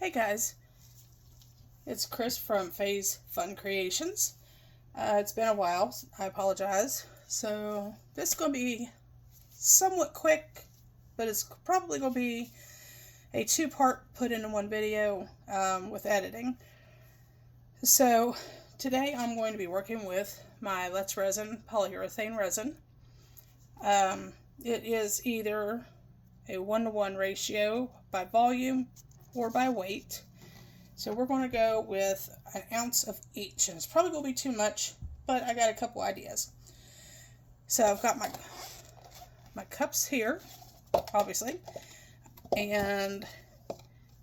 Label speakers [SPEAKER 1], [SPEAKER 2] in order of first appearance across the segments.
[SPEAKER 1] Hey guys, it's Chris from Phase Fun Creations. It's been a while, I apologize. So this is going to be somewhat quick, but it's probably going to be a two-part put into one video with editing. So today I'm going to be working with my Let's Resin polyurethane resin. It is either a 1-to-1 ratio by volume or by weight. So we're going to go with an ounce of each. And it's probably going to be too much, but I got a couple ideas. So I've got my cups here, obviously. And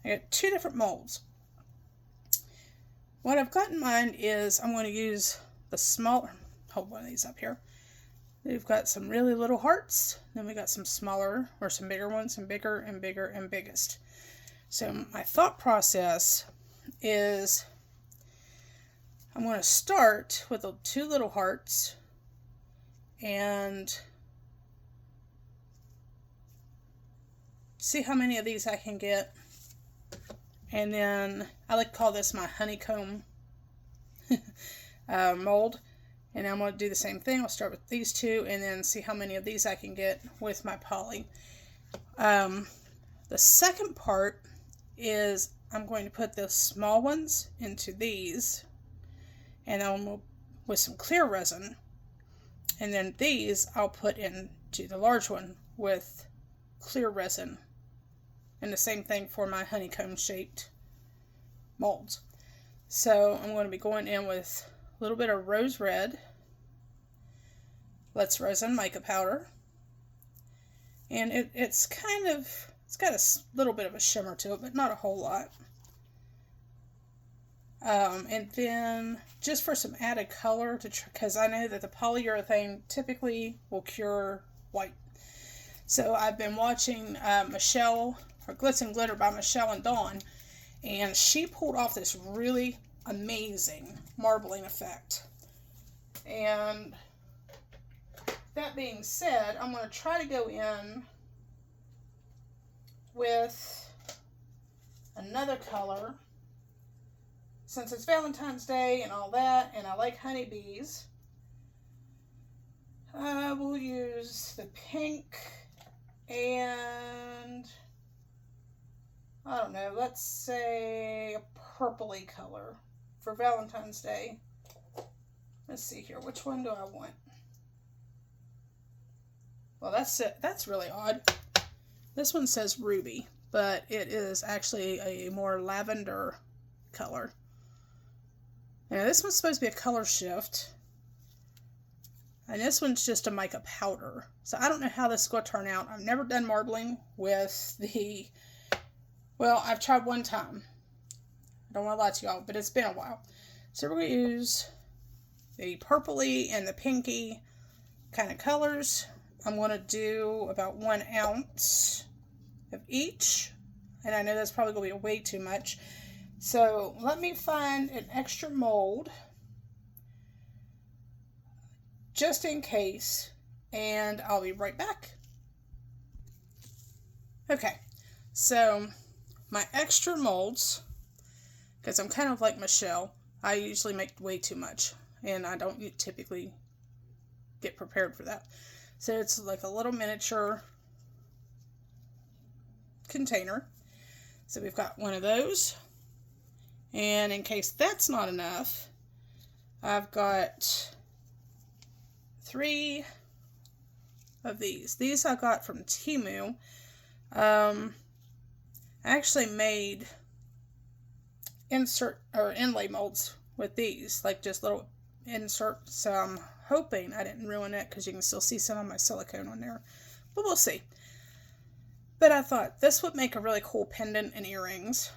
[SPEAKER 1] I got two different molds. What I've got in mind is I'm going to use the smaller, hold one of these up here. We've got some really little hearts, then we got some smaller or some bigger ones, and bigger and bigger and biggest. So my thought process is I'm going to start with the two little hearts and see how many of these I can get. And then I like to call this my honeycomb mold. And I'm going to do the same thing. I'll start with these two and then see how many of these I can get with my poly. The second part is I'm going to put the small ones into these, and then with some clear resin, and then these I'll put into the large one with clear resin, and the same thing for my honeycomb shaped molds. So I'm going to be going in with a little bit of rose red, Let's Resin mica powder, and it's got a little bit of a shimmer to it, but not a whole lot. And then just for some added color, because I know that the polyurethane typically will cure white. So I've been watching Michelle, or Glitz and Glitter by Michelle and Dawn, and she pulled off this really amazing marbling effect. And that being said, I'm going to try to go in with another color, since it's Valentine's Day and all that, and I like honeybees. We'll use the pink and I don't know, let's say a purpley color for Valentine's Day. Let's see here, which one do I want? Well, that's really odd. This one says ruby, but it is actually a more lavender color. Now this one's supposed to be a color shift, and this one's just a mica powder. So I don't know how this is going to turn out. I've never done marbling with the, well, I've tried one time. I don't want to lie to y'all, but it's been a while. So we're going to use the purpley and the pinky kind of colors. I'm going to do about 1 ounce of each, and I know that's probably going to be way too much. So let me find an extra mold just in case, and I'll be right back. Okay, so my extra molds, because I'm kind of like Michelle, I usually make way too much, and I don't typically get prepared for that. So it's like a little miniature container. So we've got one of those. And in case that's not enough, I've got 3 of these. These I got from Temu. I actually made insert or inlay molds with these, like just little inserts. So I'm hoping I didn't ruin it, because you can still see some of my silicone on there, but we'll see. But I thought this would make a really cool pendant and earrings,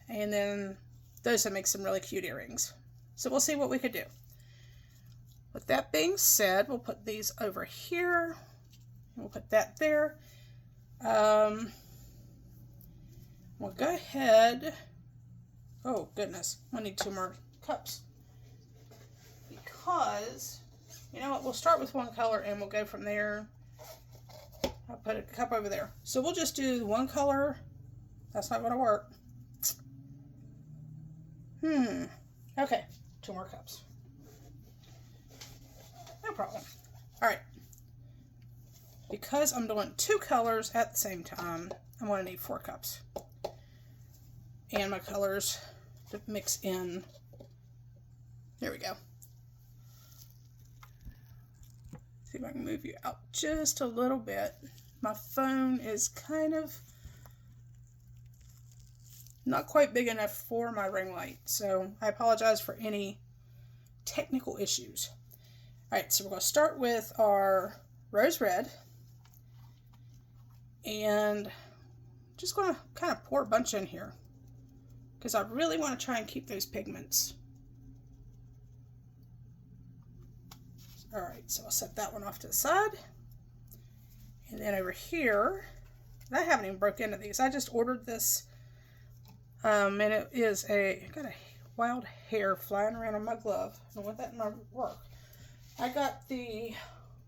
[SPEAKER 1] and then those would make some really cute earrings. So we'll see what we could do. With that being said, we'll put these over here. We'll put that there. We'll go ahead. Oh goodness, I need 2 more cups. Because, you know what, we'll start with one color and we'll go from there. I'll put a cup over there. So we'll just do one color. That's not going to work. Okay, 2 more cups. No problem. All right. Because I'm doing 2 colors at the same time, I'm going to need 4 cups. And my colors to mix in. There we go. See if I can move you out just a little bit. My phone is kind of not quite big enough for my ring light, so I apologize for any technical issues. Alright, so we're going to start with our rose red. And just going to kind of pour a bunch in here, because I really want to try and keep those pigments. Alright, so I'll set that one off to the side. And then over here, I haven't even broke into these. I just ordered this, and it is got a wild hair flying around on my glove. I don't want that in my work. I got the,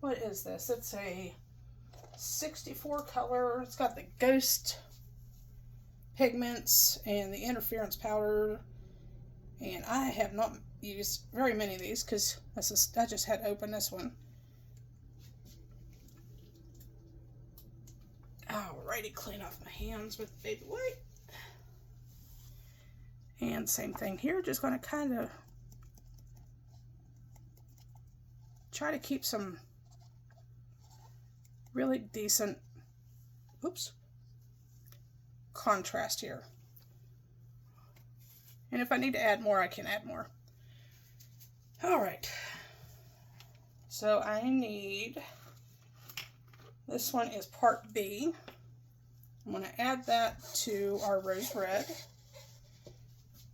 [SPEAKER 1] what is this? It's a 64 color. It's got the ghost pigments and the interference powder, and I have not used very many of these because I just had to open this one. Alrighty, clean off my hands with baby wipe. And same thing here, just going to kind of try to keep some really decent, contrast here. And if I need to add more, I can add more. Alright, so I need, this one is part B. I'm going to add that to our rose red.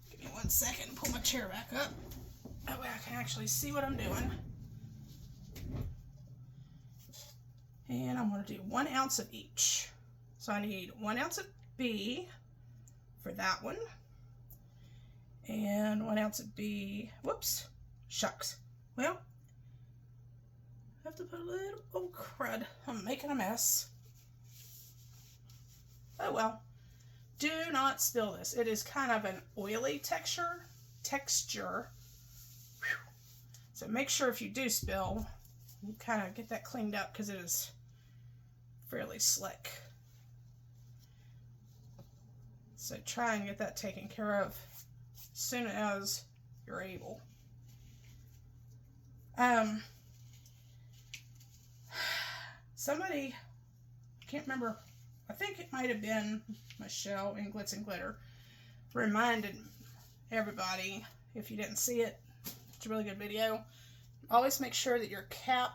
[SPEAKER 1] Give me 1 second, pull my chair back up. That way I can actually see what I'm doing. And I'm going to do 1 ounce of each. So I need 1 ounce of B for that one. And 1 ounce of B, shucks. Well, I have to put a little, oh crud, I'm making a mess. Oh well, do not spill this. It is kind of an oily texture. So make sure if you do spill, you kind of get that cleaned up because it is fairly slick. So try and get that taken care of as soon as you're able. Somebody, I can't remember, I think it might have been Michelle in Glitz and Glitter, reminded everybody, if you didn't see it, it's a really good video. Always make sure that your cap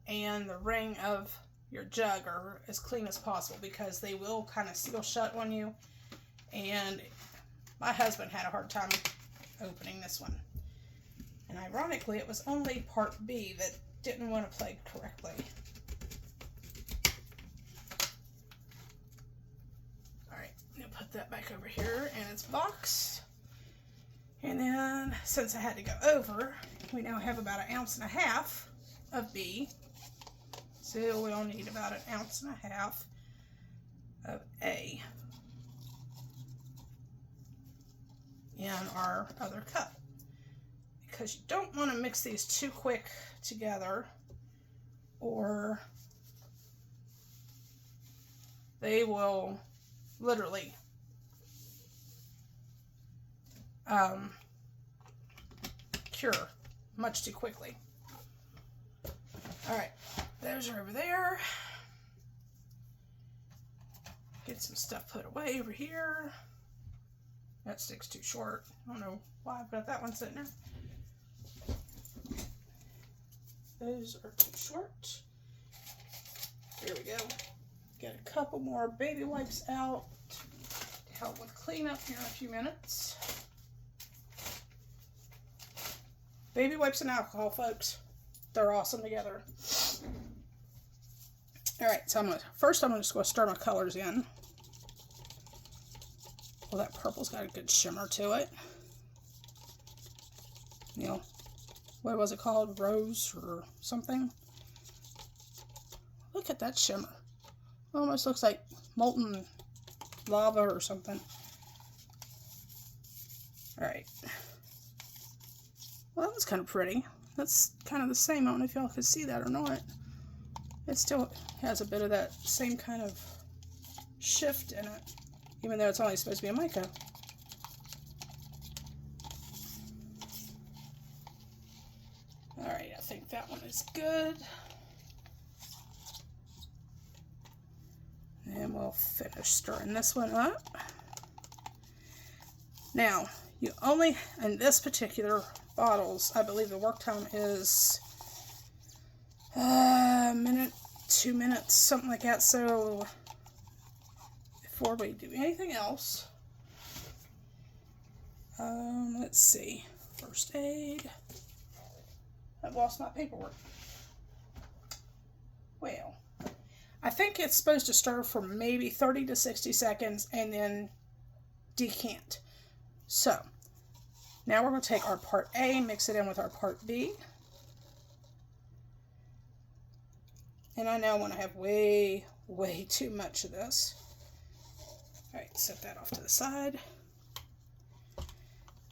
[SPEAKER 1] and the ring of your jug are as clean as possible, because they will kind of seal shut on you. And my husband had a hard time opening this one. And ironically, it was only part B that didn't want to play correctly. Alright, I'm going to put that back over here in its box. And then, since I had to go over, we now have about 1.5 ounces of B. So we'll need about 1.5 ounces of A in our other cup. Because you don't want to mix these too quick together, or they will literally cure much too quickly. Alright, those are over there. Get some stuff put away over here. That stick's too short. I don't know why, but that one's sitting there. Those are too short. There we go. Get a couple more baby wipes out to help with cleanup here in a few minutes. Baby wipes and alcohol, folks. They're awesome together. Alright, so first I'm just going to stir my colors in. Well, that purple's got a good shimmer to it. You know, what was it called? Rose or something? Look at that shimmer. Almost looks like molten lava or something. Alright. Well, that was kind of pretty. That's kind of the same. I don't know if y'all could see that or not. It still has a bit of that same kind of shift in it, even though it's only supposed to be a mica. Alright, I think that one is good. And we'll finish stirring this one up. Now, you only, in this particular bottles, I believe the work time is a minute, 2 minutes, something like that. So, before we do anything else, let's see, first aid. I've lost my paperwork. Well, I think it's supposed to stir for maybe 30 to 60 seconds and then decant. So, now we're going to take our part A, mix it in with our part B. And I know when I have way too much of this. Alright, set that off to the side.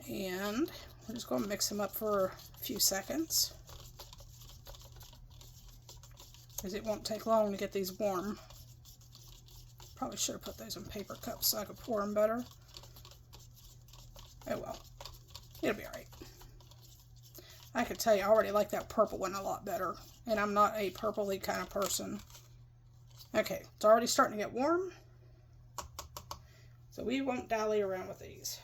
[SPEAKER 1] And we're just going to mix them up for a few seconds, because it won't take long to get these warm. Probably should have put those in paper cups so I could pour them better. Oh well, it'll be alright. I can tell you, I already like that purple one a lot better, and I'm not a purpley kind of person. Okay, it's already starting to get warm, so we won't dally around with these.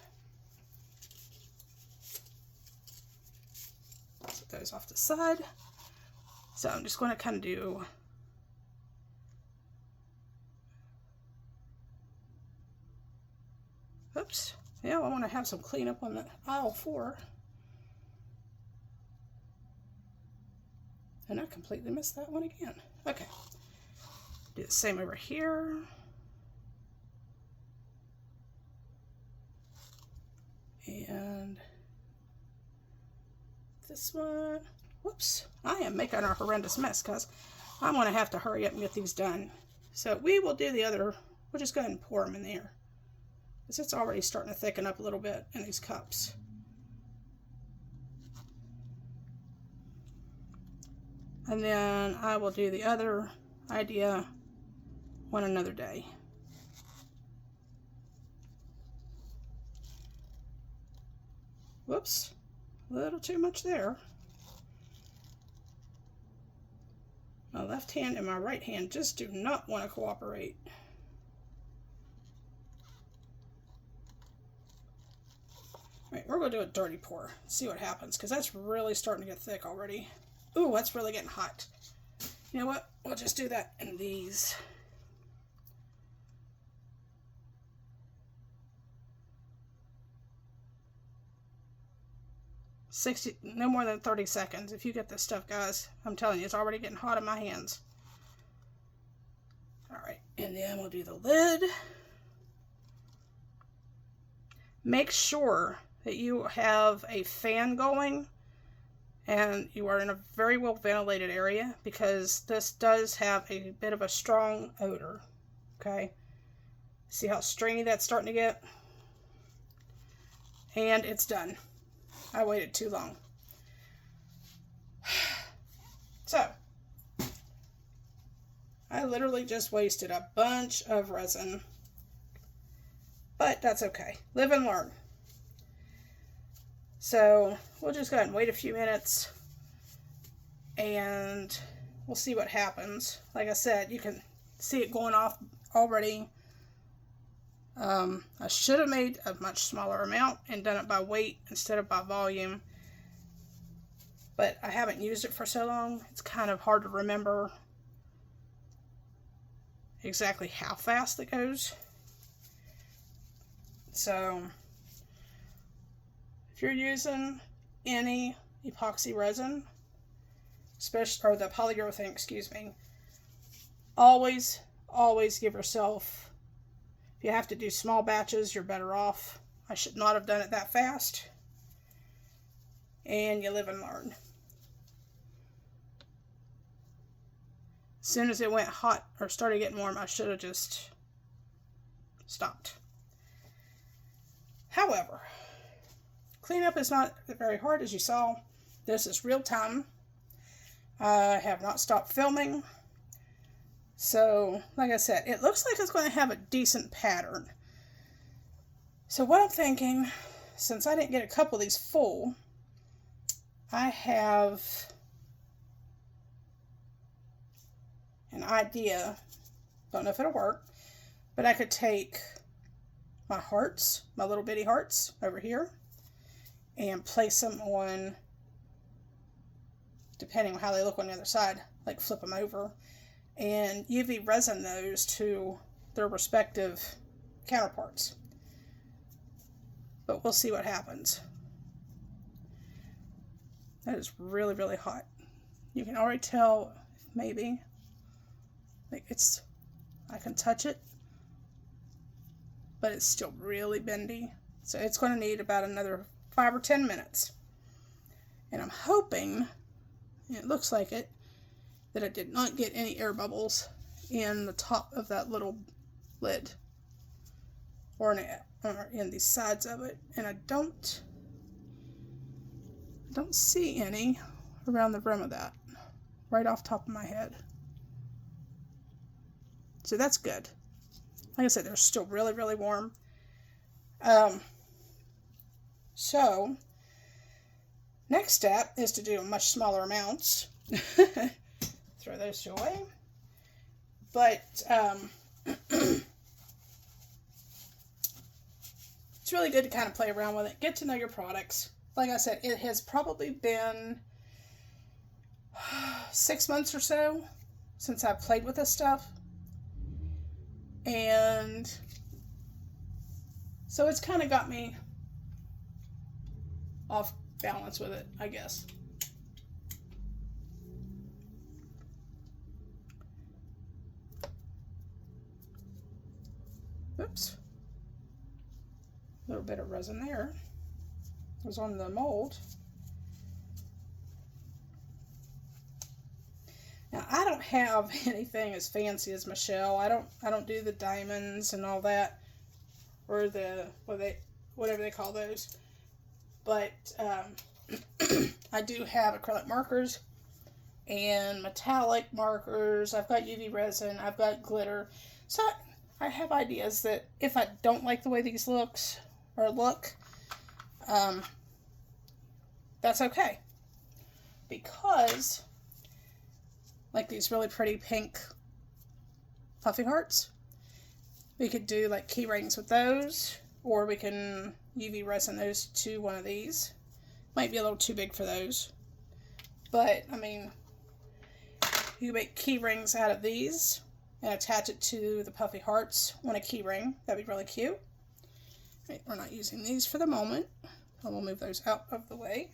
[SPEAKER 1] Set those off to the side. So I'm just going to kind of do oops. Yeah, I want to have some cleanup on the aisle 4. And I completely missed that one again. Okay. Do the same over here. And this one. Whoops. I am making a horrendous mess because I'm going to have to hurry up and get these done. So we will do the other. We'll just go ahead and pour them in there, because it's already starting to thicken up a little bit in these cups. And then I will do the other idea one another day. Whoops, a little too much there. My left hand and my right hand just do not want to cooperate. Alright, we're going to do a dirty pour. See what happens, because that's really starting to get thick already. Ooh, that's really getting hot. You know what? We'll just do that in these. No more than 30 seconds. If you get this stuff, guys, I'm telling you, it's already getting hot in my hands. Alright, and then we'll do the lid. Make sure that you have a fan going and you are in a very well ventilated area, because this does have a bit of a strong odor. Okay, see how stringy that's starting to get? And it's done. I waited too long. So I literally just wasted a bunch of resin, but that's okay. Live and learn. So we'll just go ahead and wait a few minutes and we'll see what happens. Like I said, you can see it going off already. I should have made a much smaller amount and done it by weight instead of by volume, but I haven't used it for so long, it's kind of hard to remember exactly how fast it goes. So if you're using any epoxy resin, especially, or the polyurethane, excuse me, always give yourself, if you have to do small batches, you're better off. I should not have done it that fast. And you live and learn. As soon as it went hot or started getting warm, I should have just stopped. However, Cleanup is not very hard, as you saw. This is real time. I have not stopped filming. So, like I said, it looks like it's going to have a decent pattern. So what I'm thinking, since I didn't get a couple of these full, I have an idea. Don't know if it'll work, but I could take my hearts, my little bitty hearts over here, and place them on, depending on how they look on the other side, like flip them over, and UV resin those to their respective counterparts. But we'll see what happens. That is really, really hot. You can already tell, maybe, like I can touch it, but it's still really bendy. So it's going to need about another 5 or 10 minutes. And I'm hoping, it looks like it, that I did not get any air bubbles in the top of that little lid, or in the sides of it. And I don't see any around the rim of that, right off the top of my head. So that's good. Like I said, they're still really, really warm. So next step is to do much smaller amounts. Throw those two away. But it's really good to kind of play around with it, get to know your products. Like I said, it has probably been 6 months or so since I've played with this stuff. And so it's kind of got me off balance with it, I guess. Oops. A little bit of resin there. It was on the mold. Now, I don't have anything as fancy as Michelle. I don't do the diamonds and all that, or the whatever they call those. But I do have acrylic markers and metallic markers. I've got UV resin. I've got glitter. So I have ideas that if I don't like the way these look, that's okay, because like these really pretty pink puffy hearts, we could do like key rings with those, or we can UV resin those to one of these. Might be a little too big for those, but I mean, you can make key rings out of these and attach it to the puffy hearts on a key ring. That'd be really cute. Right, we're not using these for the moment. I will move those out of the way.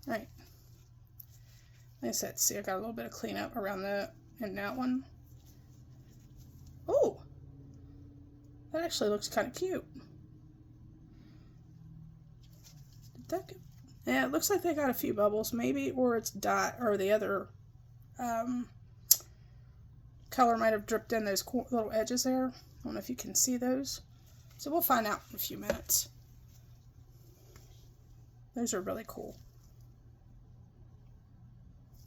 [SPEAKER 1] Alright. Like I said, see, I got a little bit of cleanup around in that one. Oh! That actually looks kind of cute. Did that get... Yeah, it looks like they got a few bubbles, maybe, or it's dye, or the other color might have dripped in those little edges there. I don't know if you can see those. So we'll find out in a few minutes. Those are really cool.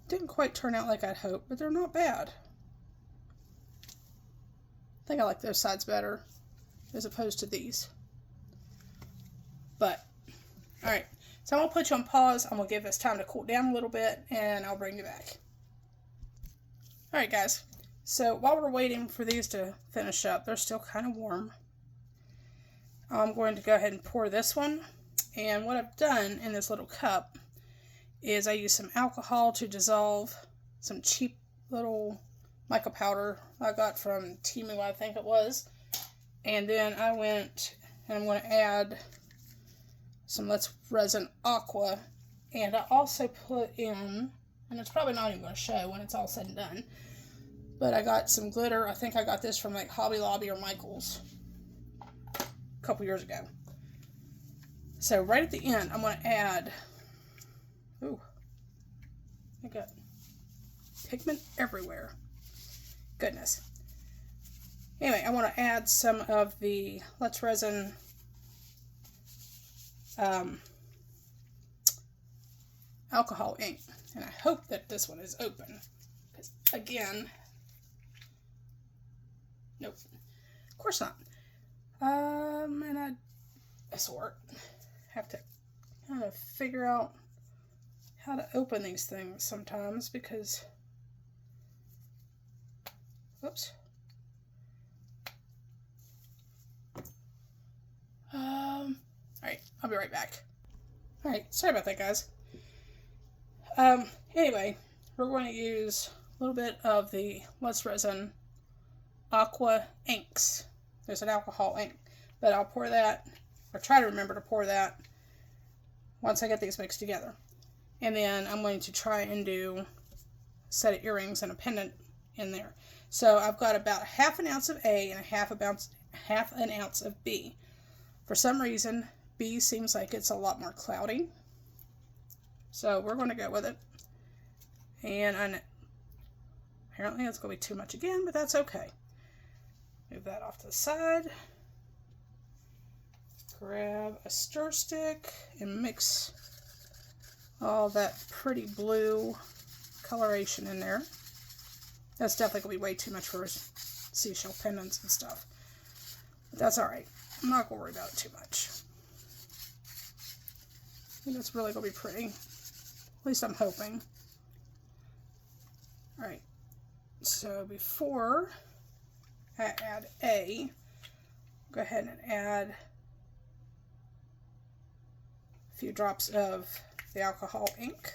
[SPEAKER 1] Didn't quite turn out like I'd hoped, but they're not bad. I think I like those sides better as opposed to these. But, alright. So I'm going to put you on pause. I'm going to give this time to cool down a little bit, and I'll bring you back. Alright guys, so while we're waiting for these to finish up, they're still kind of warm. I'm going to go ahead and pour this one. And what I've done in this little cup is I use some alcohol to dissolve some cheap little mica powder I got from Temu, I think it was. And then I went and I'm going to add some Let's Resin Aqua, and I also put in, and it's probably not even going to show when it's all said and done, but I got some glitter. I think I got this from like Hobby Lobby or Michael's a couple years ago. So right at the end, I'm going to add, ooh, I got Pigment everywhere. Goodness. Anyway, I want to add some of the Let's Resin alcohol ink. And I hope that this one is open. Because, again, nope. Of course not. And this will work. Have to kind of figure out how to open these things sometimes because, whoops. Alright, I'll be right back. Alright, sorry about that, guys. Anyway, we're going to use a little bit of the Let's Resin Aqua inks. There's an alcohol ink, but I'll pour that, or try to remember to pour that once I get these mixed together. And then I'm going to try and do a set of earrings and a pendant in there. So I've got about ½ an ounce of A and ½ an ounce of B. For some reason, B seems like it's a lot more cloudy. So we're going to go with it. And apparently it's going to be too much again, but that's okay. Move that off to the side. Grab a stir stick and mix all that pretty blue coloration in there. That's definitely going to be way too much for seashell pendants and stuff. But that's alright. I'm not going to worry about it too much. I think it's really going to be pretty. At least I'm hoping. Alright. So before I add A, go ahead and add a few drops of the alcohol ink.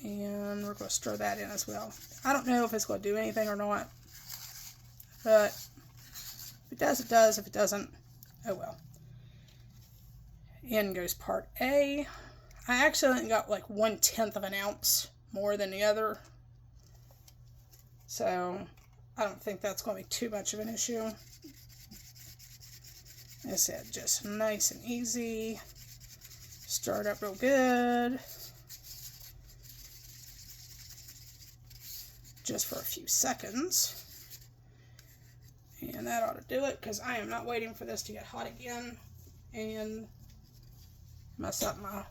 [SPEAKER 1] And we're going to stir that in as well. I don't know if it's going to do anything or not. But if it does, it does. If it doesn't, oh well. In goes part A. I actually got like 1/10 of an ounce more than the other. So I don't think that's going to be too much of an issue. As I said, just nice and easy. Stir it up real good. Just for a few seconds. And that ought to do it, because I am not waiting for this to get hot again and mess up my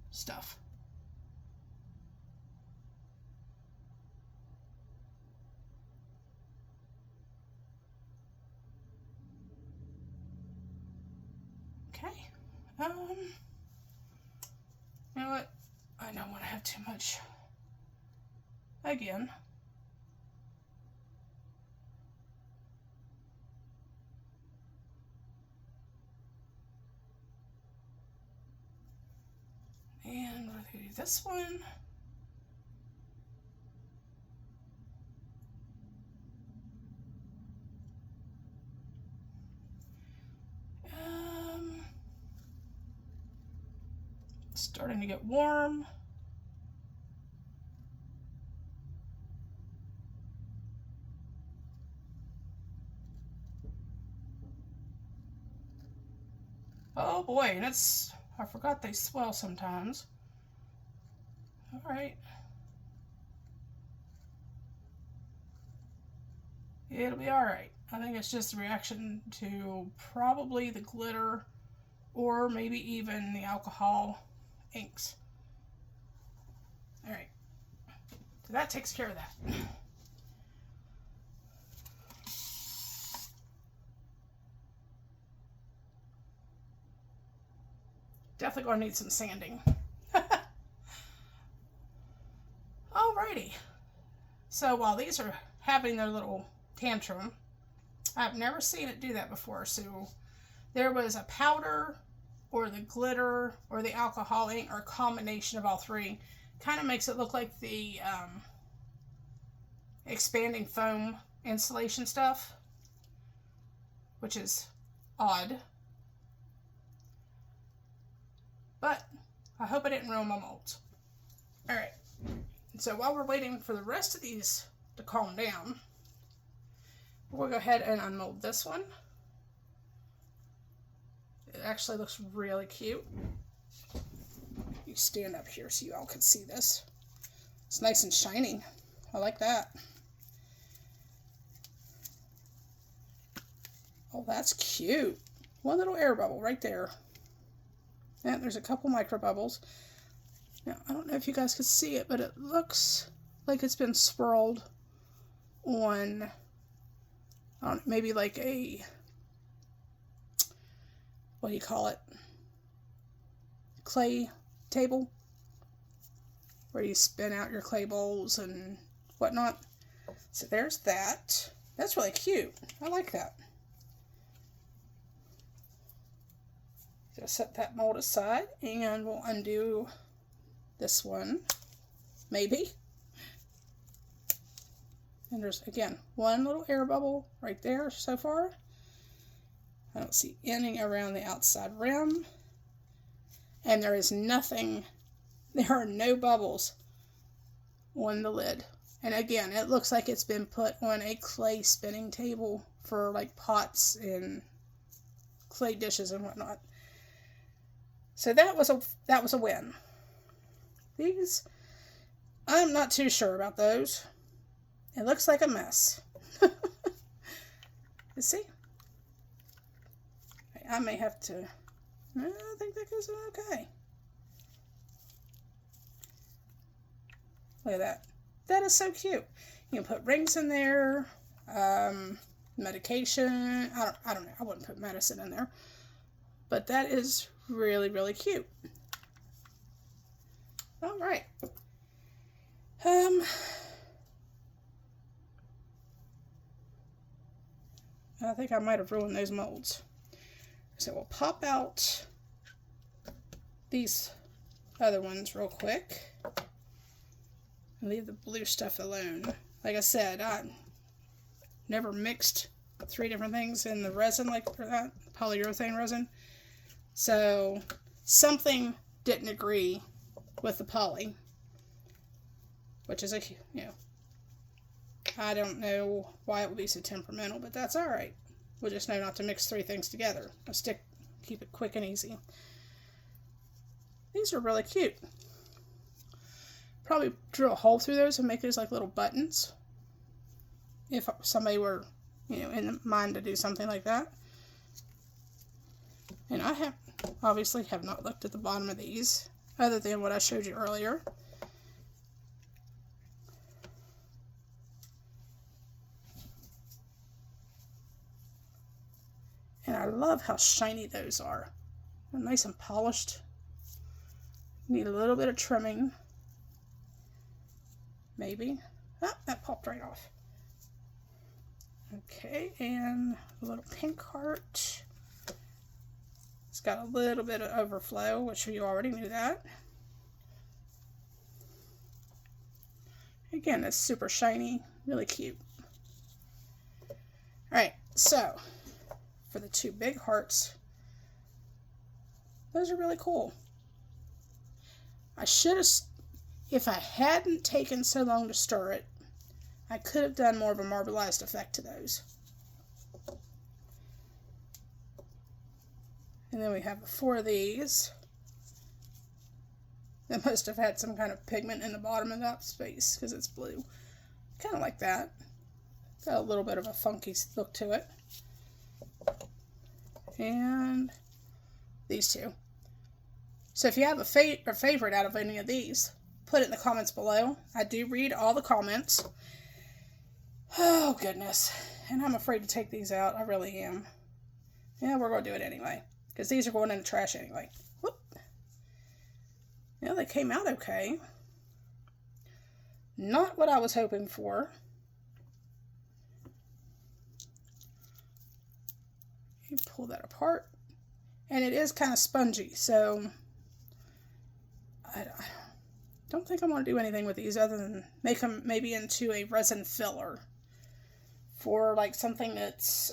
[SPEAKER 1] stuff. Okay. You know what? I don't want to have too much again. And we're going to do this one. Starting to get warm. Oh boy, and I forgot they swell sometimes. Alright. It'll be alright. I think it's just a reaction to probably the glitter or maybe even the alcohol inks. Alright. So that takes care of that. Definitely going to need some sanding. Alrighty. So while these are having their little tantrum, I've never seen it do that before. So there was a powder or the glitter or the alcohol ink or a combination of all three. Kind of makes it look like the expanding foam insulation stuff, which is odd. But I hope I didn't ruin my molds. Alright, so while we're waiting for the rest of these to calm down, we'll go ahead and unmold this one. It actually looks really cute. You stand up here so you all can see this. It's nice and shiny. I like that. Oh, that's cute. One little air bubble right there. And there's a couple micro bubbles. Now, I don't know if you guys can see it, but it looks like it's been swirled on, I don't know, maybe like a, what do you call it? Clay table, where you spin out your clay bowls and whatnot. So there's that. That's really cute. I like that. Just set that mold aside, and we'll undo this one, maybe. And there's, again, one little air bubble right there so far. I don't see any around the outside rim. And there is nothing, there are no bubbles on the lid. And again, it looks like it's been put on a clay spinning table for like pots and clay dishes and whatnot. So that was a win. These, I'm not too sure about those. It looks like a mess. You see? I may have to, I think that goes okay. Look at that. That is so cute. You can put rings in there, medication. I don't know. I wouldn't put medicine in there. But that is really, really cute. All right. I think I might have ruined those molds. So we'll pop out these other ones real quick and leave the blue stuff alone. Like I said, I never mixed 3 different things in the resin like that, polyurethane resin. So something didn't agree with the poly, which is I don't know why it would be so temperamental, but that's all right. We'll just know not to mix 3 things together. Keep it quick and easy. These are really cute. Probably drill a hole through those and make those like little buttons. If somebody were, in mind to do something like that. And I obviously have not looked at the bottom of these, other than what I showed you earlier. And I love how shiny those are. They're nice and polished. Need a little bit of trimming. Maybe. Ah, that popped right off. Okay, and a little pink heart. It's got a little bit of overflow, which you already knew that. Again, it's super shiny, really cute. Alright, so for the 2 big hearts, those are really cool. I should have, if I hadn't taken so long to stir it, I could have done more of a marbleized effect to those. And then we have 4 of these. That must have had some kind of pigment in the bottom of that space because it's blue. Kind of like that. Got a little bit of a funky look to it. And these 2. So if you have a favorite out of any of these, put it in the comments below. I do read all the comments. Oh, goodness. And I'm afraid to take these out. I really am. Yeah, we're going to do it anyway. Because these are going in the trash anyway. Whoop. Yeah, they came out okay. Not what I was hoping for. You pull that apart. And it is kind of spongy, so I don't think I'm going to do anything with these other than make them maybe into a resin filler for like something that's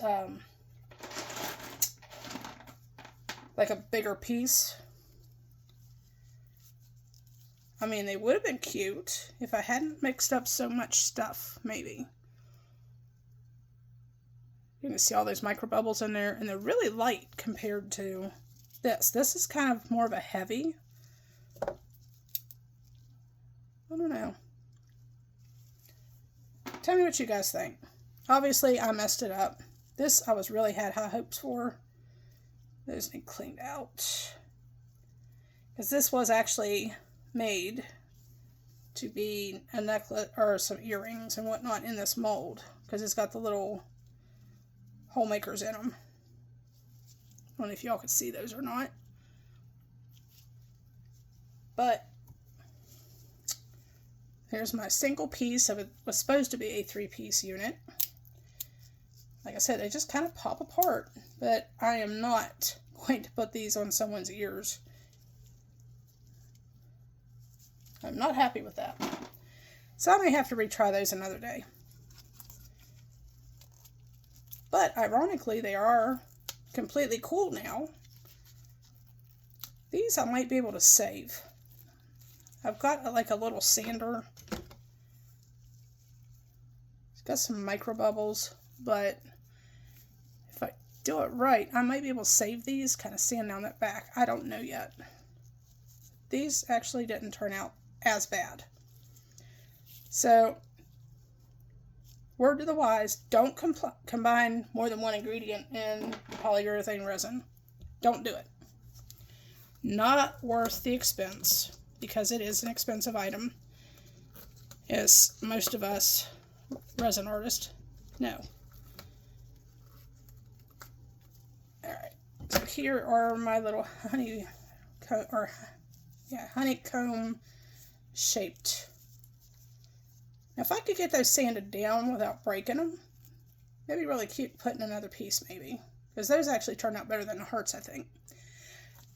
[SPEAKER 1] like a bigger piece. I mean, they would have been cute if I hadn't mixed up so much stuff, maybe. You can see all those micro bubbles in there, and they're really light compared to this. This is kind of more of a heavy. I don't know. Tell me what you guys think. Obviously, I messed it up. This I really had high hopes for. Those need cleaned out. Because this was actually made to be a necklace or some earrings and whatnot in this mold. Because it's got the little hole makers in them. I don't know if y'all could see those or not. But here's my single piece of it. Was supposed to be a 3-piece unit. Like I said, they just kind of pop apart, but I am not going to put these on someone's ears. I'm not happy with that. So I may have to retry those another day. But ironically, they are completely cool now. These I might be able to save. I've got like a little sander. It's got some micro bubbles, but if I do it right, I might be able to save these, kind of sand down that back. I don't know yet. These actually didn't turn out as bad. So, word to the wise, don't combine more than one ingredient in polyurethane resin. Don't do it. Not worth the expense, because it is an expensive item, as most of us resin artists know. Alright, so here are my little honeycomb shaped. Now if I could get those sanded down without breaking them, that'd be really cute putting another piece maybe, because those actually turned out better than the hearts, I think.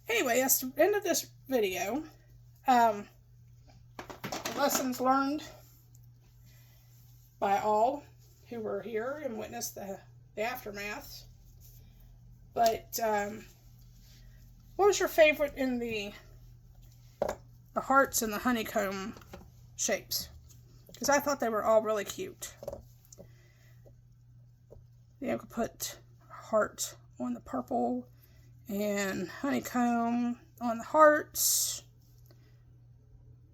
[SPEAKER 1] Anyway, that's the end of this video. Lessons learned by all who were here and witnessed the aftermath. But what was your favorite in the hearts and the honeycomb shapes? Because I thought they were all really cute. You could put heart on the purple and honeycomb on the hearts,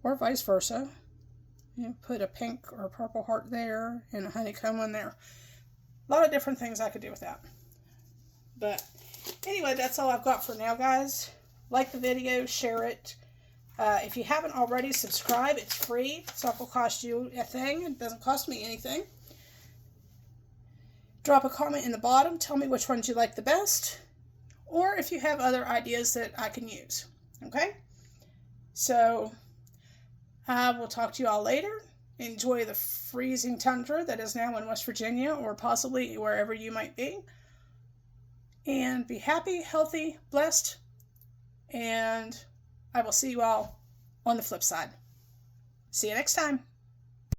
[SPEAKER 1] or vice versa. You put a pink or a purple heart there and a honeycomb on there. A lot of different things I could do with that. But anyway, that's all I've got for now, guys. Like the video, share it. If you haven't already, subscribe. It's free. It's not going to cost you a thing. It doesn't cost me anything. Drop a comment in the bottom. Tell me which ones you like the best. Or if you have other ideas that I can use. Okay? So, I will talk to you all later. Enjoy the freezing tundra that is now in West Virginia, or possibly wherever you might be. And be happy, healthy, blessed. And I will see you all on the flip side. See you next time.